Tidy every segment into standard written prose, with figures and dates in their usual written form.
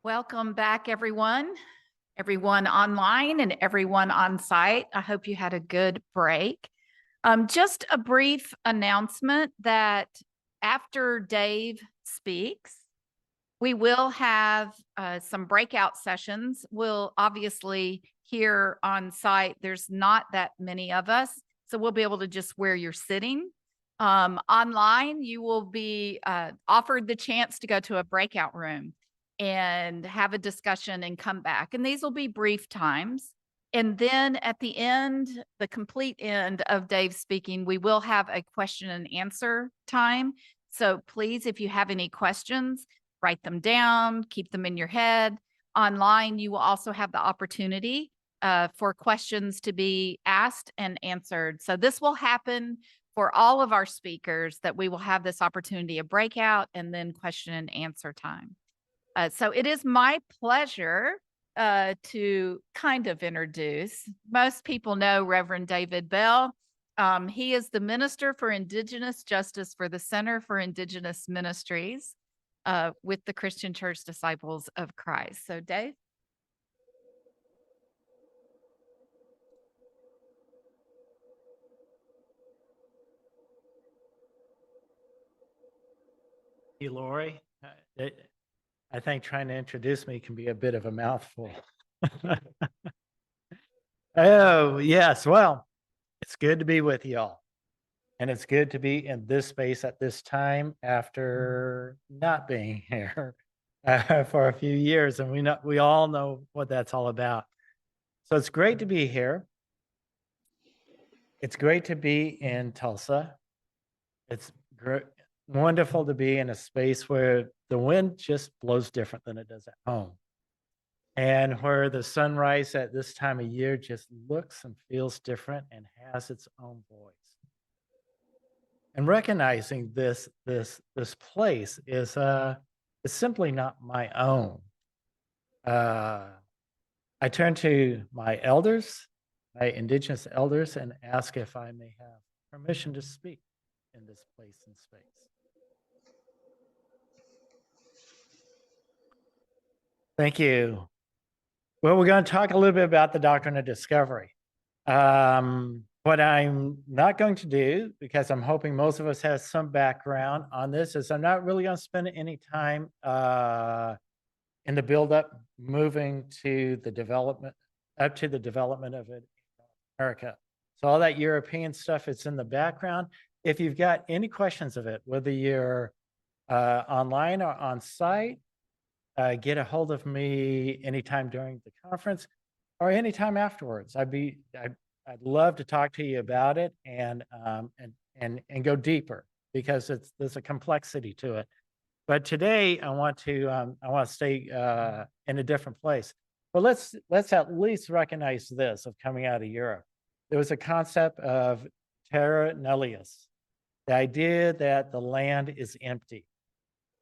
Welcome back, everyone online and everyone on site. I hope you had a good break. Just a brief announcement that after Dave speaks, we will have some breakout sessions. We'll obviously here on site, there's not that many of us, so we'll be able to just where you're sitting. Online, you will be offered the chance to go to a breakout room and have a discussion and come back. And these will be brief times. And then at the end, the complete end of Dave speaking, we will have a question and answer time. So please, if you have any questions, write them down, keep them in your head. Online, you will also have the opportunity for questions to be asked and answered. So this will happen for all of our speakers, that we will have this opportunity of breakout and then question and answer time. So it is my pleasure to kind of introduce. Most people know Reverend David Bell. He is the Minister for Indigenous Justice for the Center for Indigenous Ministries with the Christian Church Disciples of Christ. So Dave? Hey, Lori. I think trying to introduce me can be a bit of a mouthful. Oh, yes. Well, it's good to be with y'all. And it's good to be in this space at this time after not being here for a few years. And we all know what that's all about. So it's great to be here. It's great to be in Tulsa. It's wonderful to be in a space where the wind just blows different than it does at home, and where the sunrise at this time of year just looks and feels different and has its own voice. And recognizing this place is simply not my own. I turn to my elders, my Indigenous elders, and ask if I may have permission to speak in this place and space. Thank you. Well, we're going to talk a little bit about the doctrine of discovery. What I'm not going to do, because I'm hoping most of us have some background on this, is I'm not really going to spend any time in the buildup moving to the development, up to the development of it in America. So all that European stuff, it's in the background. If you've got any questions of it, whether you're online or on site, get a hold of me anytime during the conference or anytime afterwards. I'd love to talk to you about it and go deeper, because there's a complexity to it. But today I want to stay in a different place. But let's at least recognize this of coming out of Europe. There was a concept of terra nullius, the idea that the land is empty.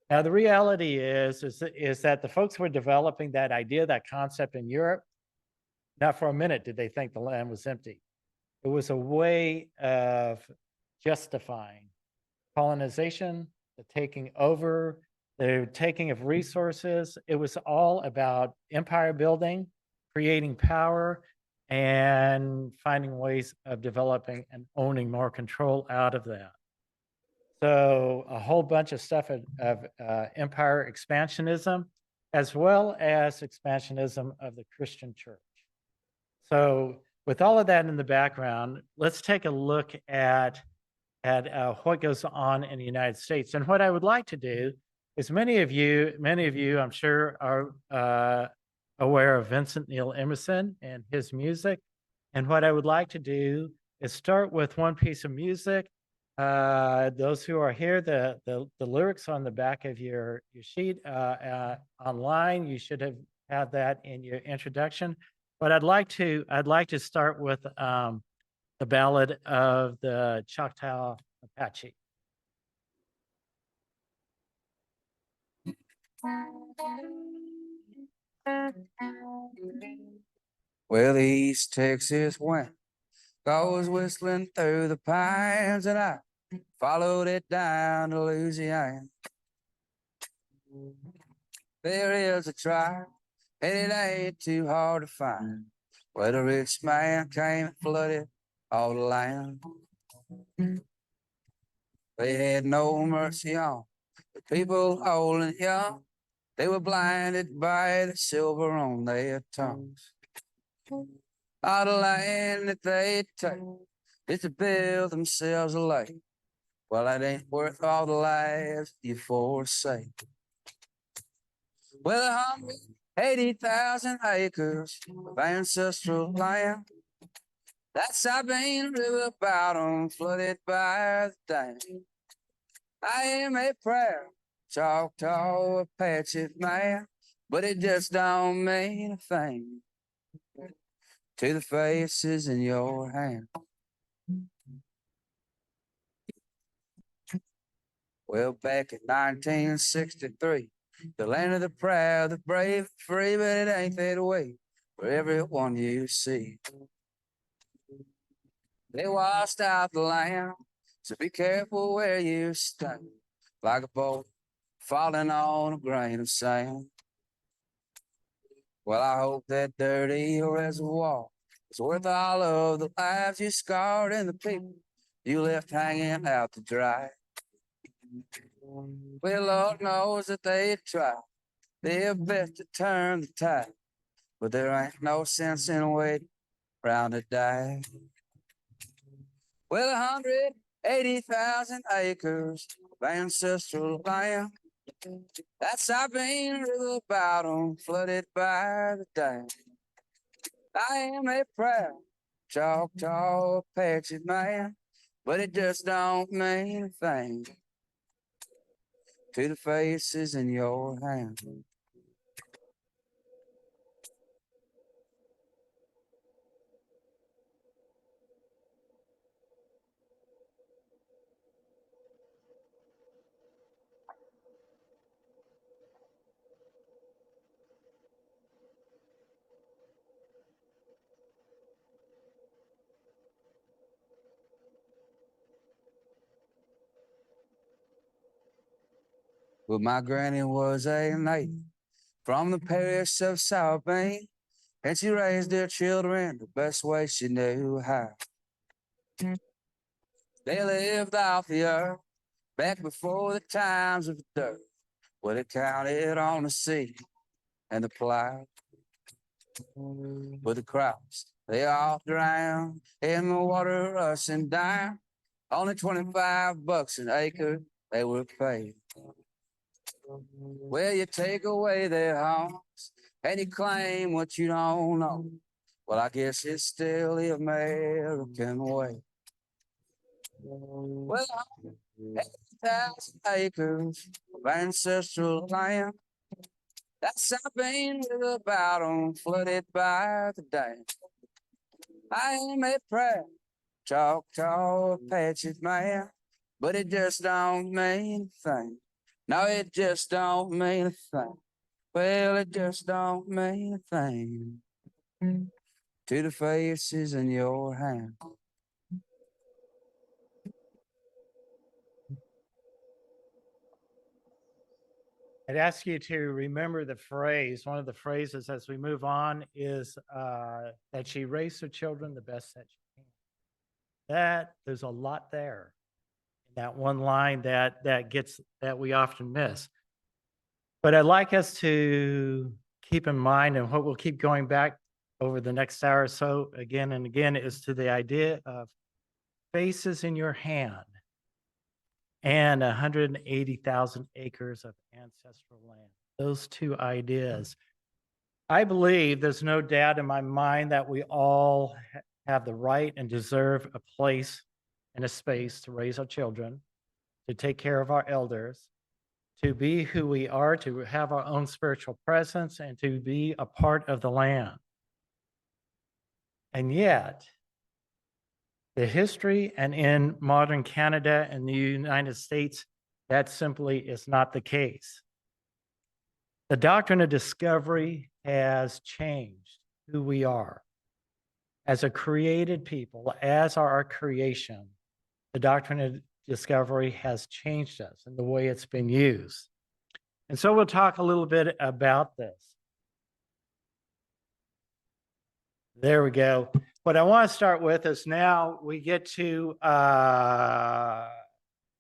Now, the reality is that the folks who were developing that idea, that concept in Europe, not for a minute did they think the land was empty. It was a way of justifying colonization, the taking over, the taking of resources. It was all about empire building, creating power, and finding ways of developing and owning more control out of that. So a whole bunch of stuff of empire expansionism, as well as expansionism of the Christian church. So with all of that in the background, let's take a look at what goes on in the United States. And what I would like to do is, many of you, I'm sure, are aware of Vincent Neil Emerson and his music. And what I would like to do is start with one piece of music. Those who are here, the lyrics on the back of your sheet online, you should have that in your introduction. But I'd like to start with the ballad of the Choctaw Apache. Well, East Texas wind goes whistling through the pines, and I followed it down to Louisiana. There is a tribe, and it ain't too hard to find, where the rich man came and flooded all the land. They had no mercy on the people old and young. They were blinded by the silver on their tongues. All the land that they take is to build themselves a lake. Well, that ain't worth all the lives you forsake. Well, 180,000 acres of ancestral land. That Sabine River bottom flooded by the dam. I am a proud Choctaw Apache man, but it just don't mean a thing to the faces in your hand. Well, back in 1963, the land of the proud, the brave, the free, but it ain't that way for everyone you see. They washed out the land, so be careful where you stand, like a boat falling on a grain of sand. Well, I hope that dirty reservoir is worth all of the lives you scarred and the people you left hanging out to dry. Well, Lord knows that they tried their best to turn the tide, but there ain't no sense in waiting round to die. Well, 180,000 acres of ancestral land. That Sabine River bottom flooded by the dam. I am a proud Choctaw Apache man, but it just don't mean a thing to the faces in your hand. Well, my granny was a native from the parish of Sabine, and she raised her children the best way she knew how. They lived off the earth back before the times of dirt, where they counted on the sea and the plow. But the crops, they all drowned in the water rushing down. Only 25 bucks an acre they were paid. Well, you take away their homes and you claim what you don't know. Well, I guess it's still the American way. Well, 80,000 acres of ancestral land. That's Sabine River bottom flooded by the dam. I am a proud Choctaw Apache man, but it just don't mean a thing. No, it just don't mean a thing. Well, it just don't mean a thing to the faces in your hand. I'd ask you to remember the phrase. One of the phrases as we move on is that she raised her children the best that she can. There's a lot there in that one line that we often miss. But I'd like us to keep in mind, and what we'll keep going back over the next hour or so again and again, is to the idea of faces in your hand and 180,000 acres of ancestral land. Those two ideas. I believe there's no doubt in my mind that we all have the right and deserve a place and a space to raise our children, to take care of our elders, to be who we are, to have our own spiritual presence, and to be a part of the land. And yet, the history and in modern Canada and the United States, that simply is not the case. The doctrine of discovery has changed who we are. As a created people, as our creation, the doctrine of discovery has changed us in the way it's been used. And so we'll talk a little bit about this. There we go. What I want to start with is now we get to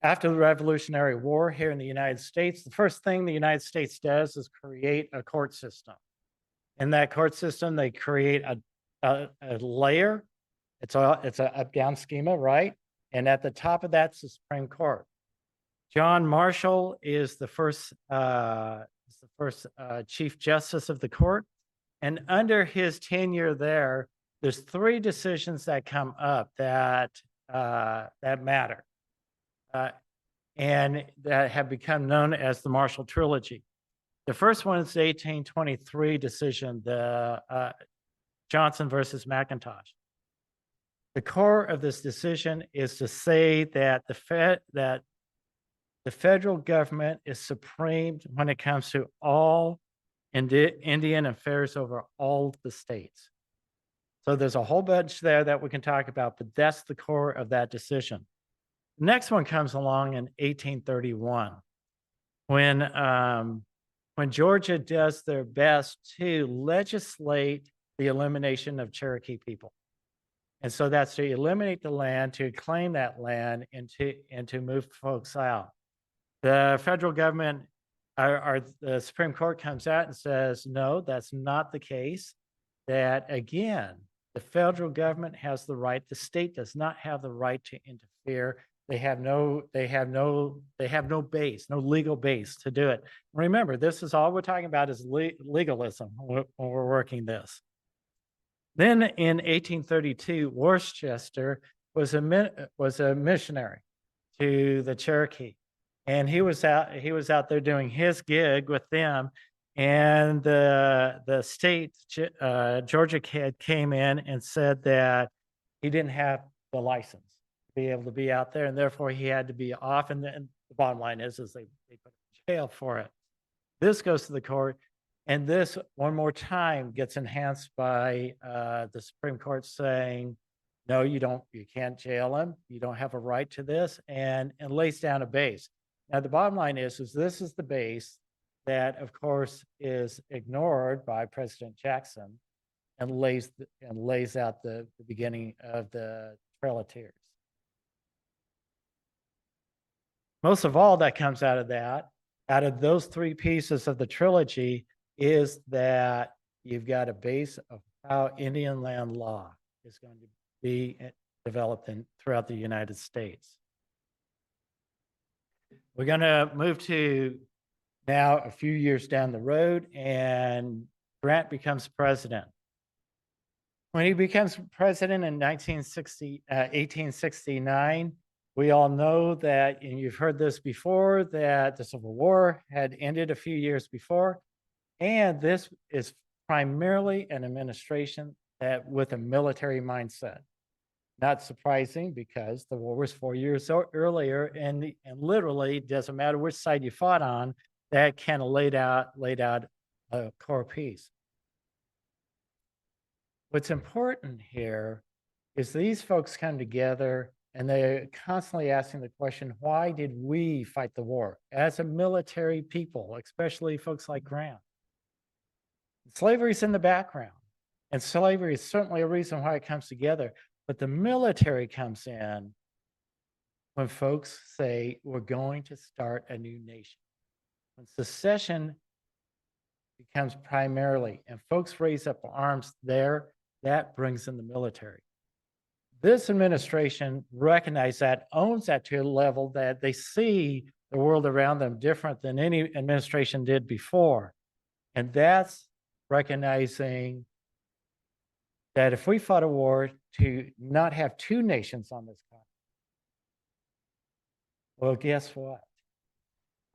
after the Revolutionary War here in the United States, the first thing the United States does is create a court system. In that court system, they create a layer. It's a up-down schema, right? And at the top of that's the Supreme Court. John Marshall is the first Chief Justice of the court. And under his tenure there's 3 decisions that come up that matter. And that have become known as the Marshall Trilogy. The first one is the 1823 decision, the Johnson versus McIntosh. The core of this decision is to say that the federal government is supreme when it comes to all Indian affairs over all the states. So there's a whole bunch there that we can talk about, but that's the core of that decision. The next one comes along in 1831 when Georgia does their best to legislate the elimination of Cherokee people. And so that's to eliminate the land, to claim that land, and to move folks out. The federal government, the Supreme Court comes out and says, no, that's not the case. That again, the federal government has the right, the state does not have the right to interfere. They have no base, no legal base to do it. Remember, this is all we're talking about is legalism when we're working this. Then in 1832, Worcester was a missionary to the Cherokee, and he was out there doing his gig with them, and the state Georgia kid came in and said that he didn't have the license to be able to be out there, and therefore he had to be off. And the bottom line is they put him in jail for it. This goes to the court. And this, one more time, gets enhanced by the Supreme Court saying, no, you can't jail him. You don't have a right to this, and lays down a base. Now, the bottom line is this is the base that, of course, is ignored by President Jackson and lays out the beginning of the Trail of Tears. Most of all that comes out of those 3 pieces of the trilogy, is that you've got a base of how Indian land law is going to be developed throughout the United States. We're going to move to now a few years down the road, and Grant becomes president. When he becomes president in 1869, we all know that, and you've heard this before, that the Civil War had ended a few years before. And this is primarily an administration that with a military mindset. Not surprising, because the war was 4 years earlier, and literally doesn't matter which side you fought on, that kind of laid out a core piece. What's important here is these folks come together and they're constantly asking the question, why did we fight the war as a military people, especially folks like Grant? Slavery's in the background, and slavery is certainly a reason why it comes together, but the military comes in when folks say we're going to start a new nation. When secession becomes primarily, and folks raise up arms there, that brings in the military. This administration recognizes that, owns that to a level that they see the world around them different than any administration did before. And that's recognizing that if we fought a war to not have 2 nations on this continent, well, guess what?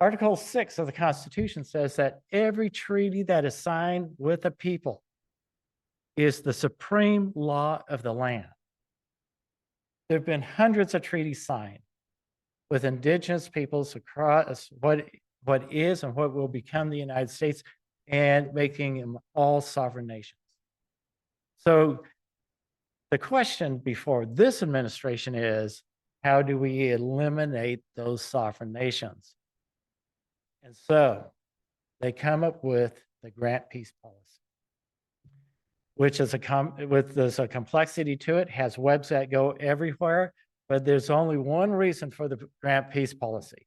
Article 6 of the Constitution says that every treaty that is signed with a people is the supreme law of the land. There have been hundreds of treaties signed with indigenous peoples across what is and what will become the United States, and making them all sovereign nations. So the question before this administration is, how do we eliminate those sovereign nations? And so they come up with the grant peace policy, which is there's a complexity to it, has webs that go everywhere, but there's only one reason for the grant peace policy.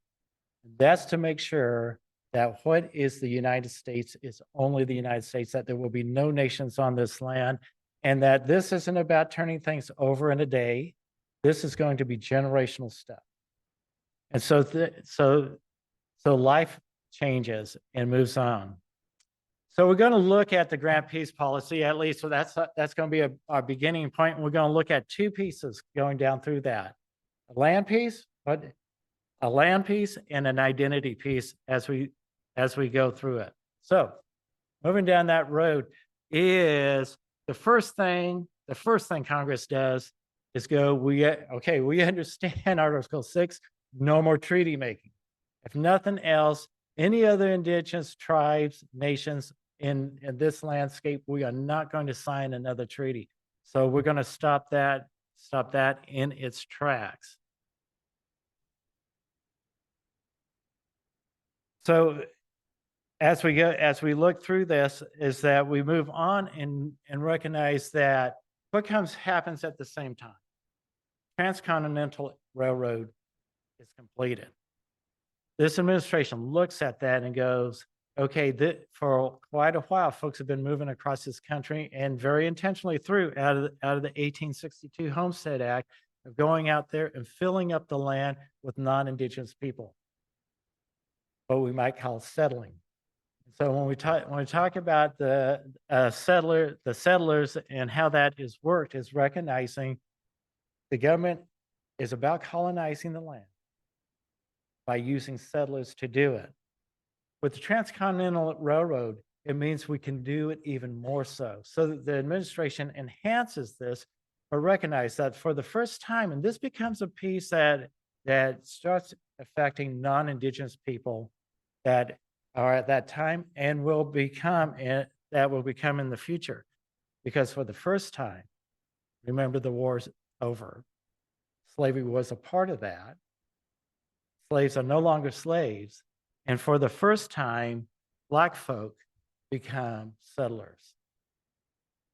That's to make sure that what is the United States is only the United States, that there will be no nations on this land, and that this isn't about turning things over in a day. This is going to be generational stuff. And so life changes and moves on. So we're going to look at the grant peace policy, at least. So that's going to be our beginning point. And we're going to look at two pieces going down through that: a land piece, and an identity piece as we go through it. So moving down that road is the first thing Congress does is go, we understand Article 6, no more treaty making. If nothing else, any other indigenous tribes, nations in this landscape, we are not going to sign another treaty. So we're going to stop that in its tracks. So as we look through this, is that we move on and recognize that what happens at the same time. Transcontinental Railroad is completed. This administration looks at that and goes, okay, for quite a while, folks have been moving across this country and very intentionally out of the 1862 Homestead Act of going out there and filling up the land with non-indigenous people, what we might call settling. So when we talk about the settlers and how that is worked, is recognizing the government is about colonizing the land by using settlers to do it. With the Transcontinental Railroad, it means we can do it even more so. So that the administration enhances this, but recognize that for the first time, and this becomes a piece that starts affecting non-indigenous people that are at that time and will become in the future. Because for the first time, remember, the war's over. Slavery was a part of that. Slaves are no longer slaves. And for the first time, Black folk become settlers.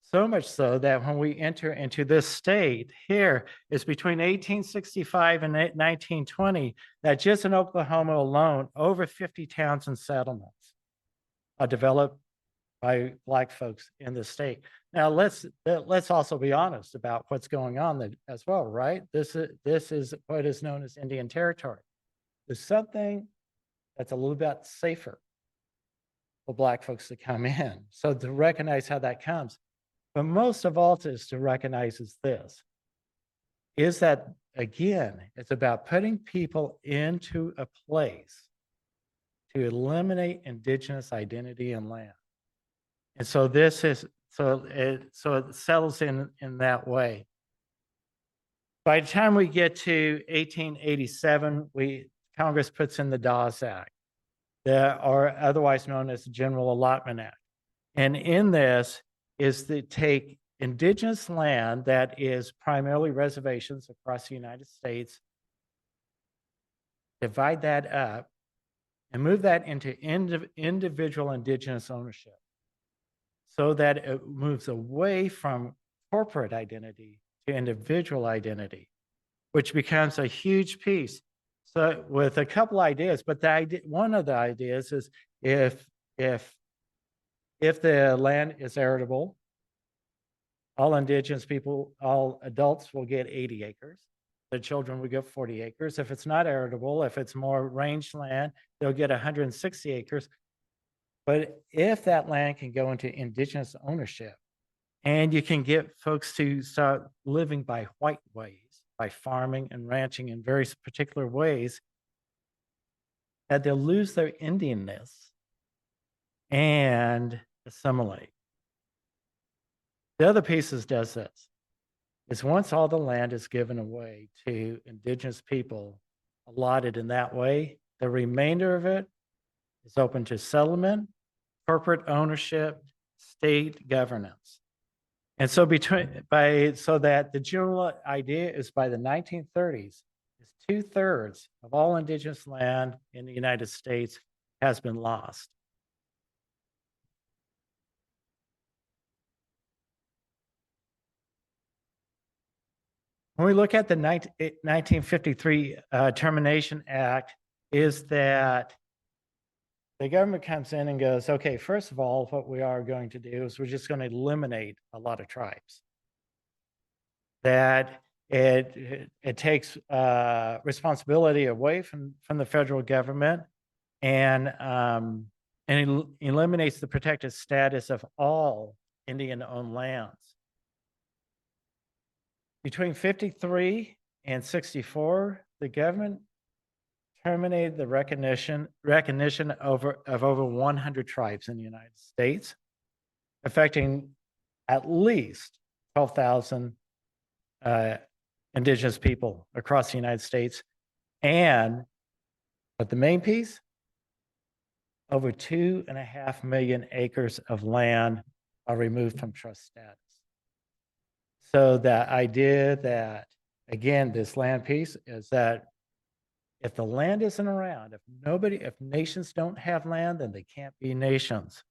So much so that when we enter into this state here, it's between 1865 and 1920 that just in Oklahoma alone, over 50 towns and settlements are developed by Black folks in the state. Now, let's also be honest about what's going on as well, right? This is what is known as Indian Territory. There's something that's a little bit safer for Black folks to come in. So to recognize how that comes. But most of all is to recognize is that, again, it's about putting people into a place to eliminate indigenous identity and land. And so it settles in that way. By the time we get to 1887, Congress puts in the Dawes Act, or otherwise known as the General Allotment Act. And in this is to take indigenous land that is primarily reservations across the United States, divide that up, and move that into individual indigenous ownership so that it moves away from corporate identity to individual identity, which becomes a huge piece. So with a couple ideas, but one of the ideas is if the land is arable, all indigenous people, all adults will get 80 acres. The children will get 40 acres. If it's not arable, if it's more range land, they'll get 160 acres. But if that land can go into indigenous ownership, and you can get folks to start living by white ways, by farming and ranching in very particular ways, that they'll lose their Indianness and assimilate. The other pieces does this, is once all the land is given away to indigenous people allotted in that way, the remainder of it is open to settlement, corporate ownership, state governance. And so so that the general idea is by the 1930s, is 2/3 of all indigenous land in the United States has been lost. when we look at the 1953 Termination Act, is that the government comes in and goes, okay, first of all, what we are going to do is we're just going to eliminate a lot of tribes. That it takes responsibility away from the federal government and eliminates the protected status of all Indian-owned lands. Between 53 and 64, the government terminated the recognition of over 100 tribes in the United States, affecting at least 12,000 indigenous people across the United States. But the main piece, over 2.5 million acres of land are removed from trust status. So the idea that, again, this land piece is that if the land isn't around, if nations don't have land, then they can't be nations.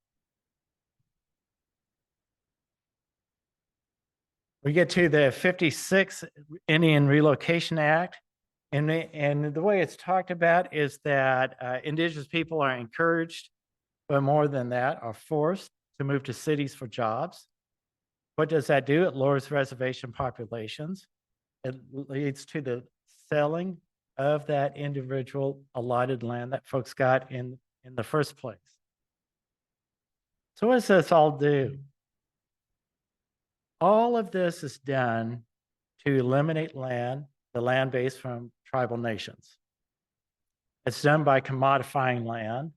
We get to the 56 Indian Relocation Act, and the way it's talked about is that indigenous people are encouraged, but more than that, are forced to move to cities for jobs. What does that do? It lowers reservation populations. It leads to the selling of that individual allotted land that folks got in the first place. So what does this all do? All of this is done to eliminate the land base from tribal nations. It's done by commodifying land,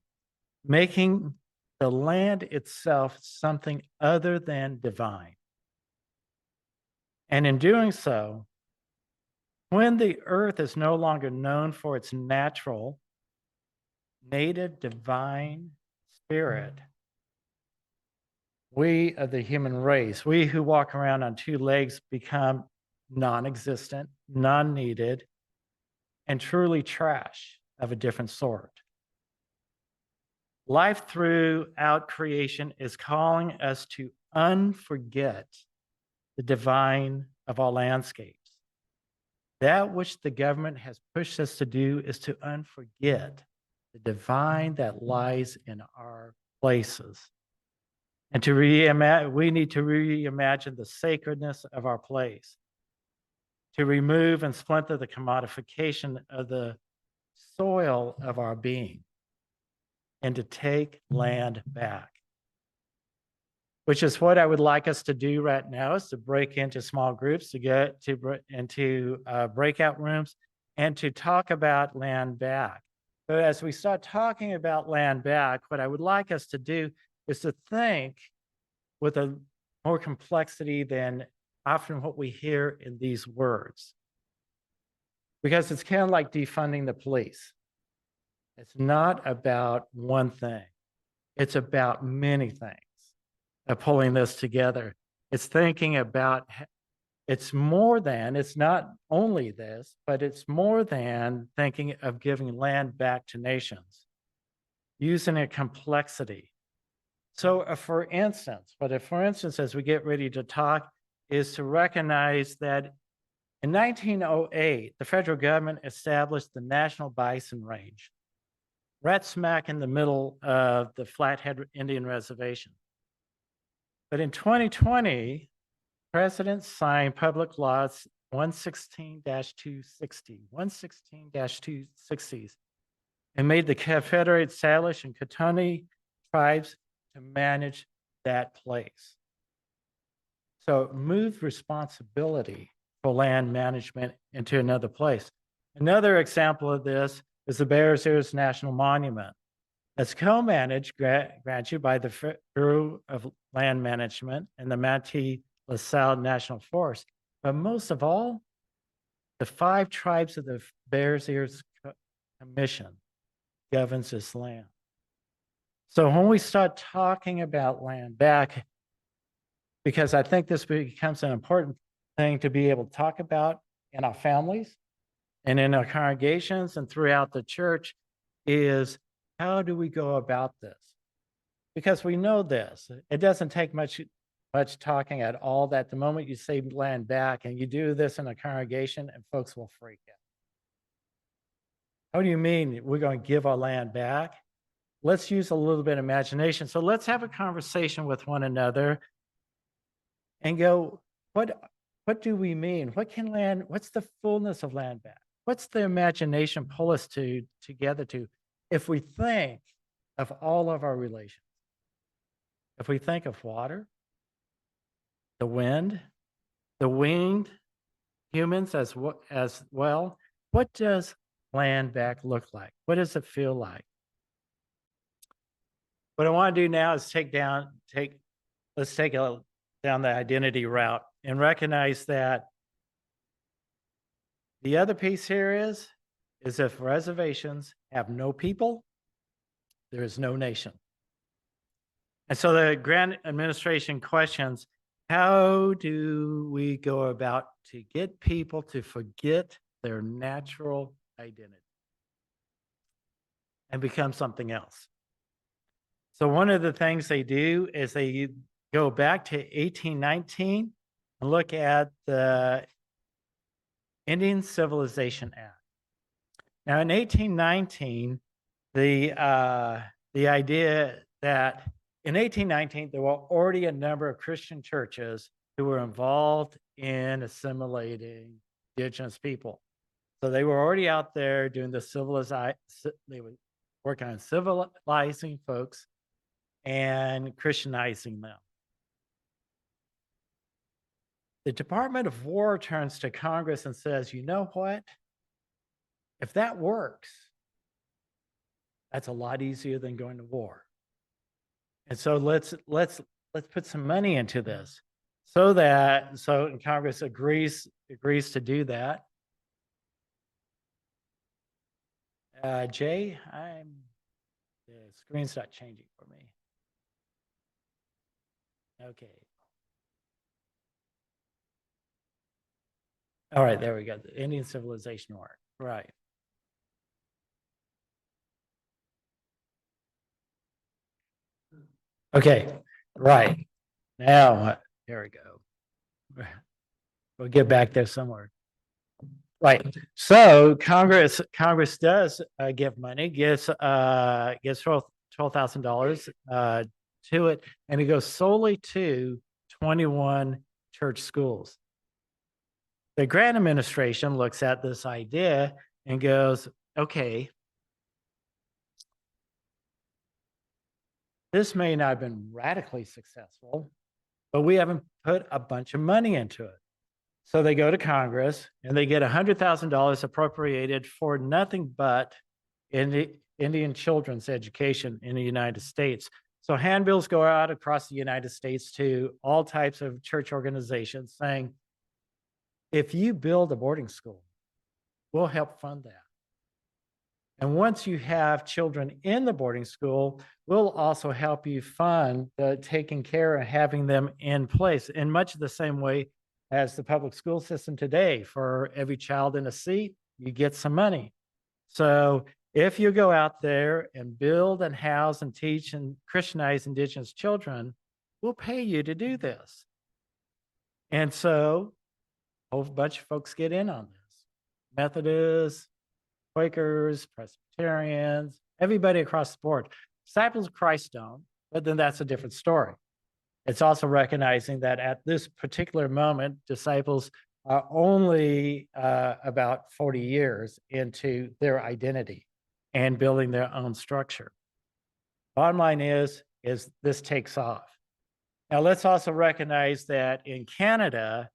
making the land itself something other than divine. And in doing so, when the earth is no longer known for its natural, native, divine spirit, we of the human race, we who walk around on two legs, become non-existent, non-needed, and truly trash of a different sort. Life throughout creation is calling us to unforget the divine of all landscapes. That which the government has pushed us to do is to unforget the divine that lies in our places. And we need to reimagine the sacredness of our place, to remove and splinter the commodification of the soil of our being, and to take land back. Which is what I would like us to do right now, is to break into small groups, to get into breakout rooms, and to talk about land back. But as we start talking about land back, what I would like us to do is to think with a more complexity than often what we hear in these words. Because it's kind of like defunding the police. It's not about one thing. It's about many things. Pulling this together. It's thinking about, it's not only this, but it's more than thinking of giving land back to nations, using a complexity. So for instance, as we get ready to talk, is to recognize that in 1908, the federal government established the National Bison Range, right smack in the middle of the Flathead Indian Reservation. But in 2020, President signed Public Laws 116-260, and made the Confederate Salish and Cotonee tribes to manage that place. So it moved responsibility for land management into another place. Another example of this is the Bears Ears National Monument. That's co-managed, grant you, by the Bureau of Land Management and the Métis-LaSalle National Forest. But most of all, the 5 tribes of the Bears Ears Commission governs this land. So when we start talking about land back, because I think this becomes an important thing to be able to talk about in our families and in our congregations and throughout the church, is how do we go about this? Because we know this. It doesn't take much much talking at all that the moment you say land back, and you do this in a congregation, and folks will freak out. How do you mean we're going to give our land back? Let's use a little bit of imagination. So let's have a conversation with one another and go, what do we mean? What's the fullness of land back? What's the imagination pull us together to if we think of all of our relations? If we think of water, the wind, the winged humans as well, what does land back look like? What does it feel like? What I want to do now is let's take down the identity route and recognize that the other piece here is if reservations have no people, there is no nation. And so the grant administration questions, how do we go about to get people to forget their natural identity and become something else? So one of the things they do is they go back to 1819 and look at the Indian Civilization Act. Now in 1819, the idea that in 1819, there were already a number of Christian churches who were involved in assimilating indigenous people. So they were already out there doing they were working on civilizing folks and Christianizing them. The Department of War turns to Congress and says, you know what? If that works, that's a lot easier than going to war. And so let's put some money into this so Congress agrees to do that. Jay, the screen's not changing for me. Okay. All right, there we go. The Indian Civilization War. Right. Okay, right. Now, here we go. We'll get back there somewhere. Right. So Congress does give money, gives $12,000 to it, and it goes solely to 21 church schools. The grant administration looks at this idea and goes, okay, this may not have been radically successful, but we haven't put a bunch of money into it. So they go to Congress and they get $100,000 appropriated for nothing but Indian children's education in the United States. So handbills go out across the United States to all types of church organizations saying, if you build a boarding school, we'll help fund that. And once you have children in the boarding school, we'll also help you fund taking care and having them in place in much the same way as the public school system today. For every child in a seat, you get some money. So if you go out there and build and house and teach and Christianize indigenous children, we'll pay you to do this. And so a whole bunch of folks get in on this. Methodists, Quakers, Presbyterians, everybody across the board. Disciples of Christ don't, but then that's a different story. It's also recognizing that at this particular moment, disciples are only about 40 years into their identity and building their own structure. Bottom line is this takes off. Now let's also recognize that in Canada,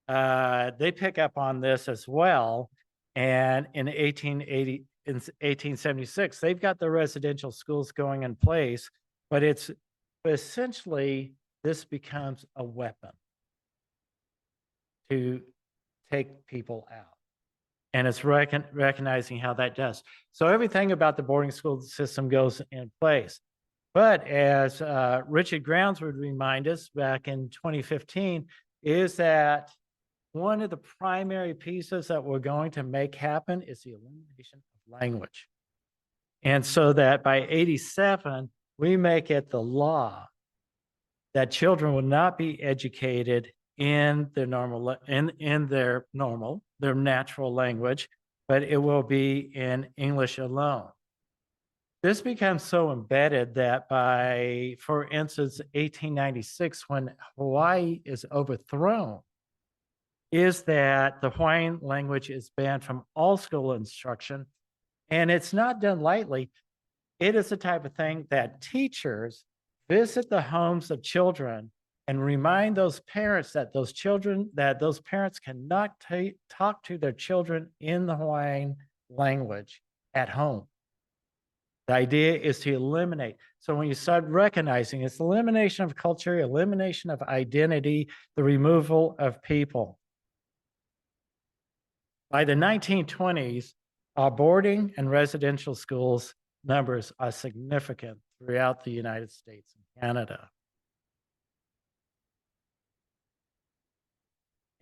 they pick up on this as well. And in 1876, they've got the residential schools going in place, but it's essentially this becomes a weapon to take people out. And it's recognizing how that does. So everything about the boarding school system goes in place. But as Richard Grounds would remind us back in 2015, is that one of the primary pieces that we're going to make happen is the elimination of language. And so that by 87, we make it the law that children will not be educated in their their natural language, but it will be in English alone. This becomes so embedded that by, for instance, 1896, when Hawaii is overthrown, is that the Hawaiian language is banned from all school instruction. And it's not done lightly. It is the type of thing that teachers visit the homes of children and remind those parents that those parents cannot talk to their children in the Hawaiian language at home. The idea is to eliminate. So when you start recognizing it's elimination of culture, elimination of identity, the removal of people. By the 1920s, our boarding and residential schools numbers are significant throughout the United States and Canada.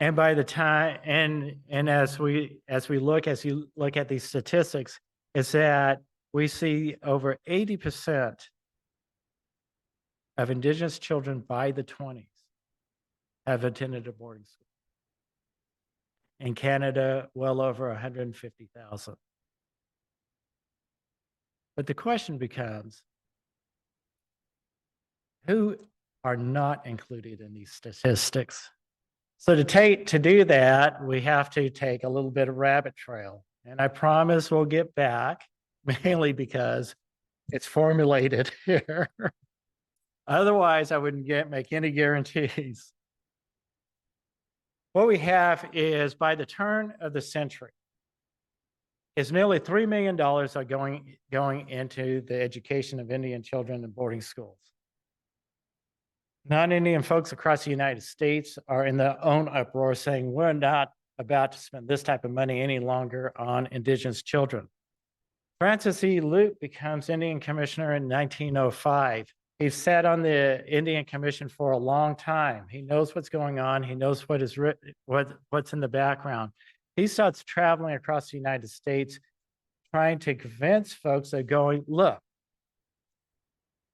And by the time, and as you look at these statistics, is that we see over 80% of Indigenous children by the 20s have attended a boarding school. In Canada, well over 150,000. But the question becomes, who are not included in these statistics? So to do that, we have to take a little bit of rabbit trail. And I promise we'll get back, mainly because it's formulated here. Otherwise, I wouldn't make any guarantees. What we have is, by the turn of the century, is nearly $3 million are going into the education of Indian children in boarding schools. Non-Indian folks across the United States are in their own uproar, saying we're not about to spend this type of money any longer on Indigenous children. Francis E. Luke becomes Indian Commissioner in 1905. He sat on the Indian Commission for a long time. He knows what's going on. He knows what's in the background. He starts traveling across the United States, trying to convince folks that are going, look,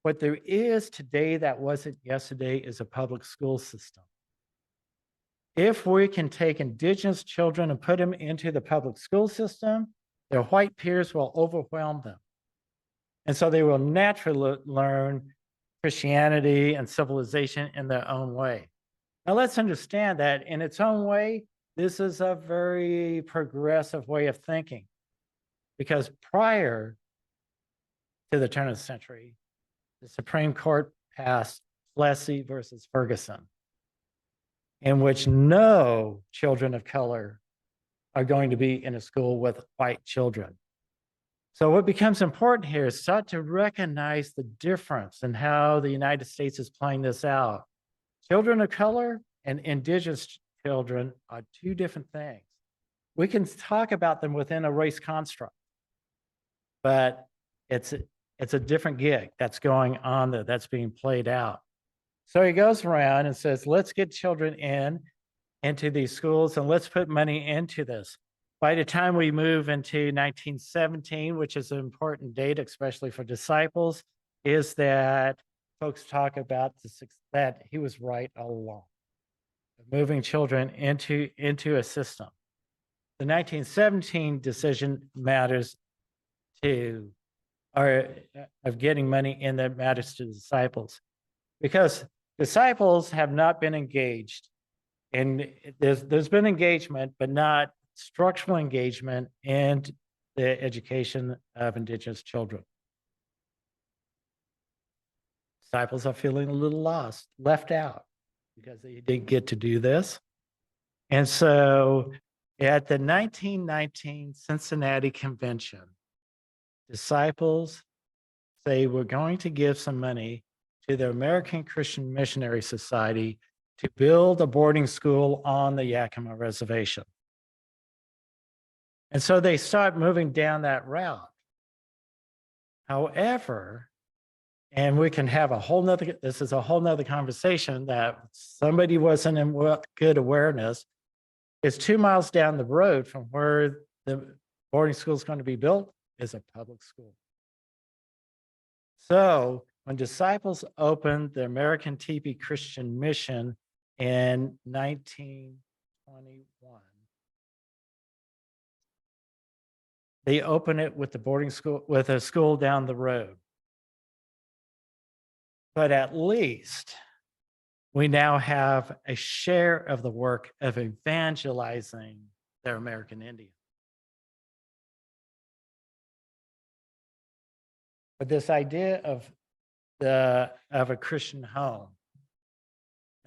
what there is today that wasn't yesterday is a public school system. If we can take Indigenous children and put them into the public school system, their white peers will overwhelm them. And so they will naturally learn Christianity and civilization in their own way. Now let's understand that in its own way, this is a very progressive way of thinking, because prior to the turn of the century, the Supreme Court passed Plessy versus Ferguson, in which no children of color are going to be in a school with white children. So what becomes important here is start to recognize the difference in how the United States is playing this out. Children of color and Indigenous children are two different things. We can talk about them within a race construct, but it's a different gig that's going on there, that's being played out. So he goes around and says, let's get children into these schools and let's put money into this. By the time we move into 1917, which is an important date, especially for disciples, is that folks talk about that he was right all along, moving children into a system. The 1917 decision matters to, or of getting money in that matters to disciples, because disciples have not been engaged. And there's been engagement, but not structural engagement in the education of Indigenous children. Disciples are feeling a little lost, left out, because they didn't get to do this. And so at the 1919 Cincinnati Convention, disciples say, we're going to give some money to the American Christian Missionary Society to build a boarding school on the Yakima Reservation. And so they start moving down that route. However, and we can have this is a whole nother conversation that somebody wasn't in good awareness, is 2 miles down the road from where the boarding school is going to be built is a public school. So when disciples opened the American Teepee Christian Mission in 1921, they opened it with the boarding school, with a school down the road. But at least we now have a share of the work of evangelizing their American Indians. But this idea of a Christian home,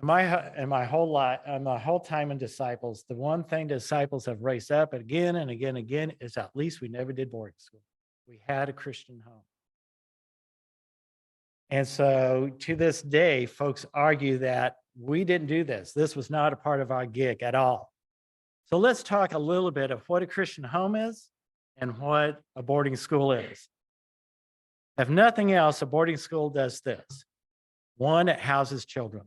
in my whole life, my whole time in disciples, the one thing disciples have raised up again and again and again is at least we never did boarding school. We had a Christian home. And so to this day, folks argue that we didn't do this. This was not a part of our gig at all. So let's talk a little bit of what a Christian home is and what a boarding school is. If nothing else, a boarding school does this. One, it houses children.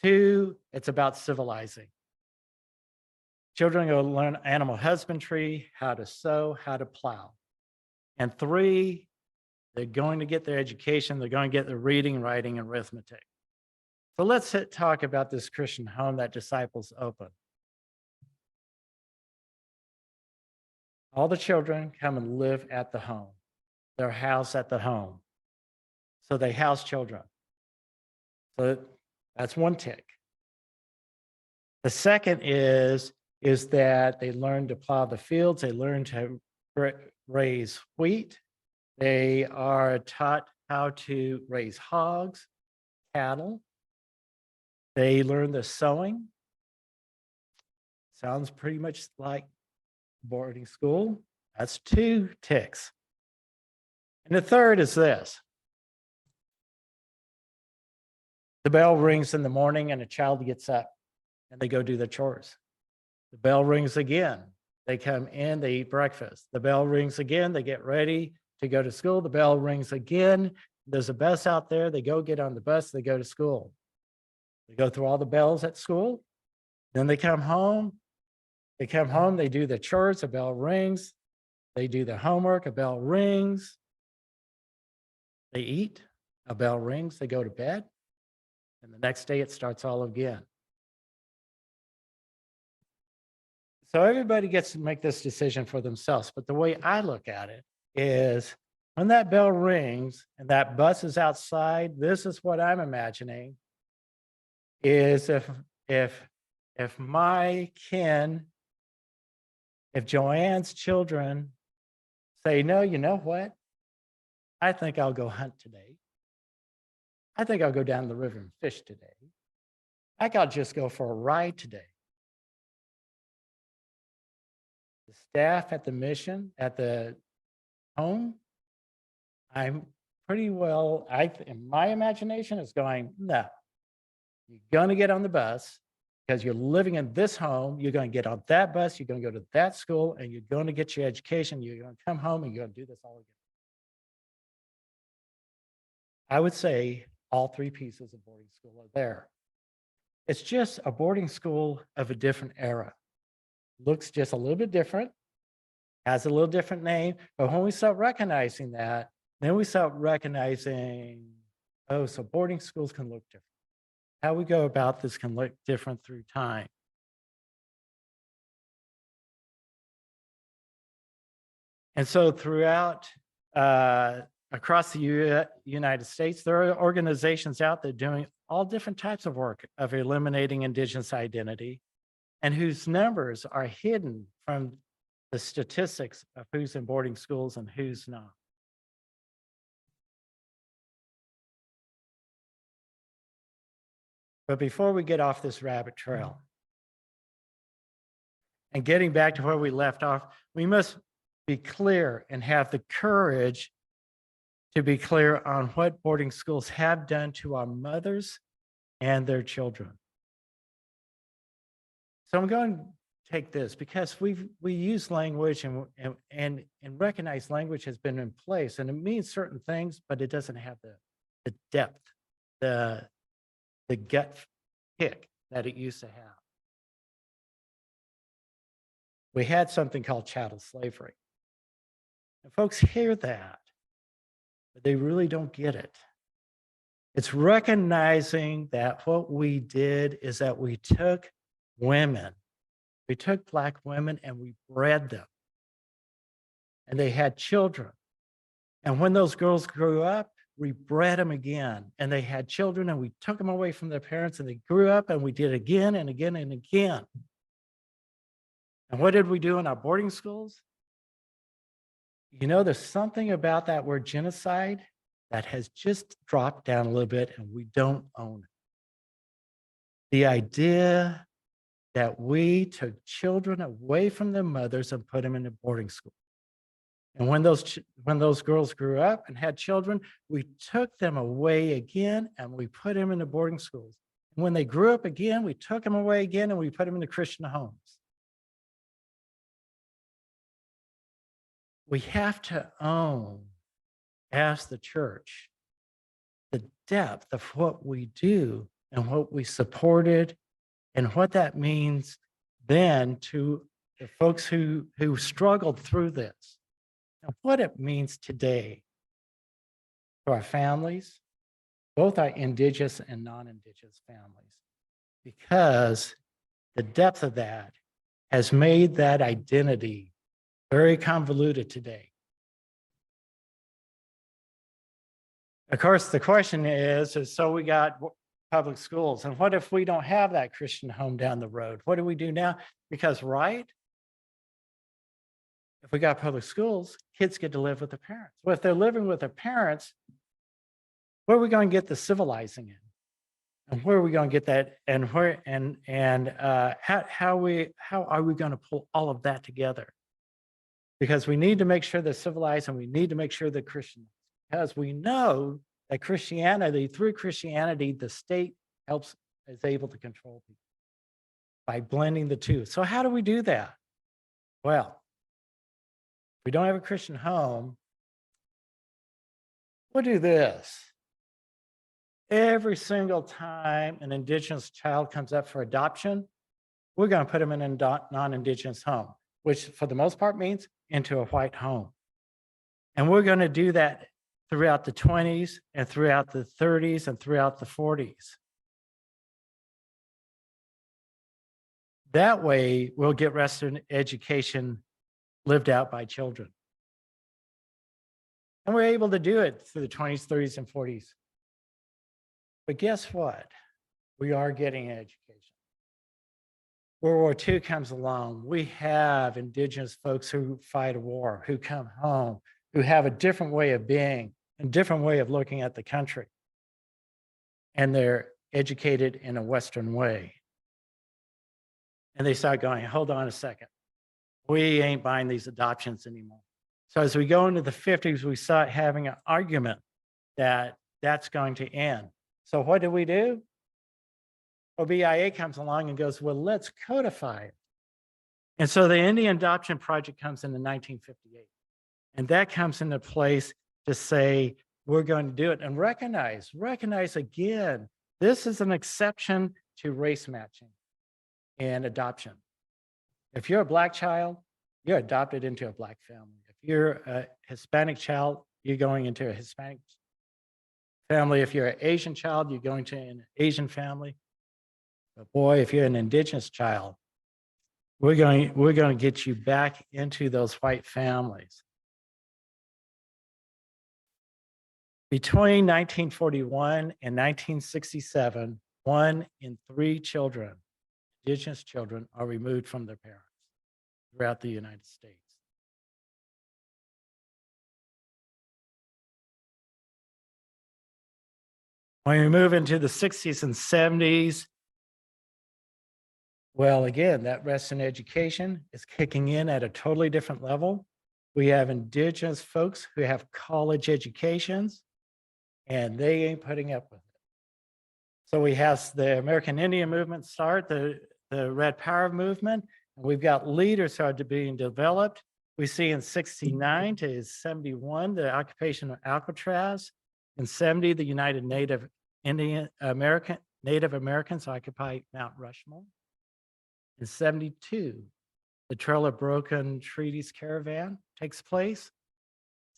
Two, it's about civilizing. Children go learn animal husbandry, how to sew, how to plow. And three, they're going to get their education. They're going to get their reading, writing, and arithmetic. So let's talk about this Christian home that disciples open. All the children come and live at the home. They're housed at the home. So they house children. So that's one tick. The second is that they learn to plow the fields. They learn to raise wheat. They are taught how to raise hogs, cattle. They learn the sewing. Sounds pretty much like boarding school. That's two ticks. And the third is this. The bell rings in the morning and a child gets up and they go do their chores. The bell rings again. They come in, they eat breakfast. The bell rings again, they get ready to go to school. The bell rings again. There's a bus out there. They go get on the bus, they go to school. They go through all the bells at school. Then they come home. They come home, they do the chores, a bell rings. They do the homework, a bell rings. They eat, a bell rings, they go to bed. And the next day it starts all again. So everybody gets to make this decision for themselves. But the way I look at it is when that bell rings and that bus is outside, this is what I'm imagining is if my kin, if Joanne's children say, no, you know what? I think I'll go hunt today. I think I'll go down the river and fish today. I think I'll just go for a ride today. The staff at the mission, at the home, I'm pretty well, in my imagination is going, no, you're going to get on the bus because you're living in this home. You're going to get on that bus. You're going to go to that school and you're going to get your education. You're going to come home and you're going to do this all again. I would say all three pieces of boarding school are there. It's just a boarding school of a different era. Looks just a little bit different, has a little different name, but when we start recognizing that, then we start recognizing, oh, so boarding schools can look different. How we go about this can look different through time. And so throughout, across the United States, there are organizations out there doing all different types of work of eliminating Indigenous identity and whose numbers are hidden from the statistics of who's in boarding schools and who's not. But before we get off this rabbit trail and getting back to where we left off, we must be clear and have the courage to be clear on what boarding schools have done to our mothers and their children. So I'm going to take this because we use language and recognize language has been in place and it means certain things, but it doesn't have the depth, the gut kick that it used to have. We had something called chattel slavery. And folks hear that but they really don't get it. It's recognizing that what we did is that we took women, we took Black women and we bred them. And they had children. And when those girls grew up, we bred them again. And they had children and we took them away from their parents and they grew up and we did it again and again and again. And what did we do in our boarding schools? You know, there's something about that word genocide that has just dropped down a little bit and we don't own it. The idea that we took children away from their mothers and put them in a boarding school. And when those girls grew up and had children, we took them away again and we put them in the boarding schools. And when they grew up again, we took them away again and we put them in the Christian homes. We have to own, as the church, the depth of what we do and what we supported and what that means then to the folks who struggled through this. And what it means today to our families, both our indigenous and non-indigenous families, because the depth of that has made that identity very convoluted today. Of course, the question is so we got public schools, and what if we don't have that Christian home down the road? What do we do now? Because, right? If we got public schools, kids get to live with their parents. Well, if they're living with their parents, where are we going to get the civilizing in? And where are we going to get that? And where how are we going to pull all of that together? Because we need to make sure they're civilized and we need to make sure they're Christian. Because we know that Christianity, through Christianity, the state is able to control people by blending the two. So how do we do that? Well, we don't have a Christian home, we'll do this. Every single time an indigenous child comes up for adoption, we're going to put them in a non-indigenous home, which for the most part means into a white home. And we're going to do that throughout the 20s and throughout the 30s and throughout the 40s. That way, we'll get Western education lived out by children. And we're able to do it through the 20s, 30s, and 40s. But guess what? We are getting an education. World War II comes along. We have indigenous folks who fight a war, who come home, who have a different way of being, a different way of looking at the country. And they're educated in a Western way. And they start going, hold on a second. We ain't buying these adoptions anymore. So as we go into the 50s, we start having an argument that that's going to end. So what do? OBIA comes along and goes, well, let's codify it. And so the Indian Adoption Project comes in 1958. And that comes into place to say, we're going to do it and recognize again, this is an exception to race matching and adoption. If you're a Black child, you're adopted into a Black family. If you're a Hispanic child, you're going into a Hispanic family. If you're an Asian child, you're going to an Asian family. But boy, if you're an indigenous child, we're going to get you back into those white families. Between 1941 and 1967, 1 in 3 children, indigenous children, are removed from their parents throughout the United States. When we move into the 60s and 70s, well, again, that Western education is kicking in at a totally different level. We have indigenous folks who have college educations, and they ain't putting up with it. So we have the American Indian movement start, the Red Power movement, and we've got leaders who are being developed. We see in 69 to 71, the occupation of Alcatraz. In 70, the United Native Americans occupy Mount Rushmore. In 72, the Trail of Broken Treaties Caravan takes place.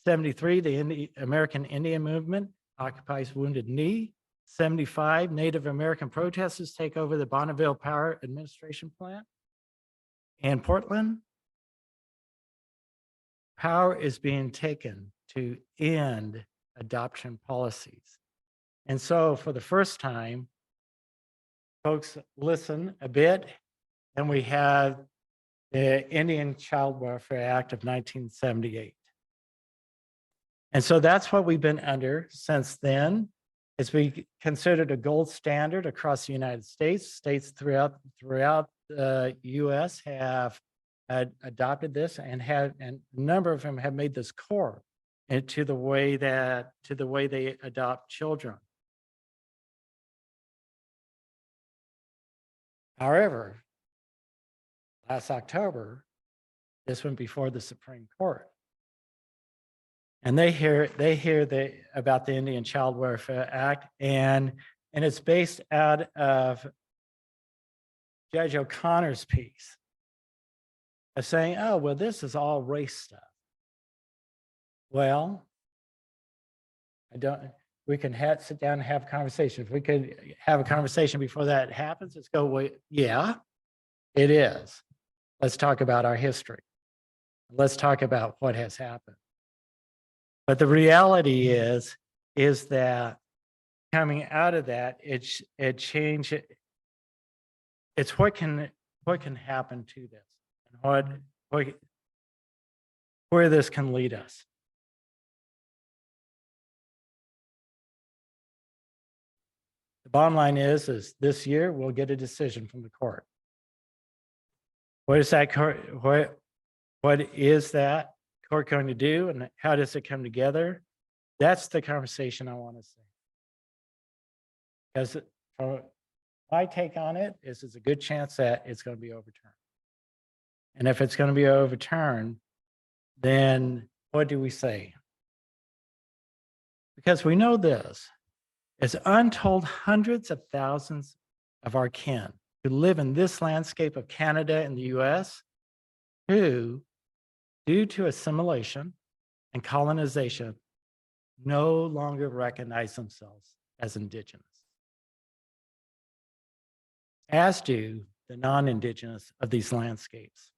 73, the American Indian movement occupies Wounded Knee. 75, Native American protesters take over the Bonneville Power Administration plant. In Portland, power is being taken to end adoption policies. And so for the first time, folks listen a bit, and we have the Indian Child Welfare Act of 1978. And so that's what we've been under since then. It's been considered a gold standard across the United States. States throughout the US have adopted this, and a number of them have made this core into the way they adopt children. However, last October, this went before the Supreme Court. And they hear about the Indian Child Welfare Act, and it's based out of Judge O'Connor's piece of saying, oh, well, this is all race stuff. Well, we can sit down and have a conversation. If we could have a conversation before that happens, let's go, well, yeah, it is. Let's talk about our history. Let's talk about what has happened. But the reality is that coming out of that, it changed. It's what can happen to this, and where this can lead us. The bottom line is this year we'll get a decision from the court. What is that court? What is that court going to do, and how does it come together? That's the conversation I want to say. Because my take on it is there's a good chance that it's going to be overturned. And if it's going to be overturned, then what do we say? Because we know this, it's untold hundreds of thousands of our kin who live in this landscape of Canada and the US, who, due to assimilation and colonization, no longer recognize themselves as Indigenous, as do the non-Indigenous of these landscapes.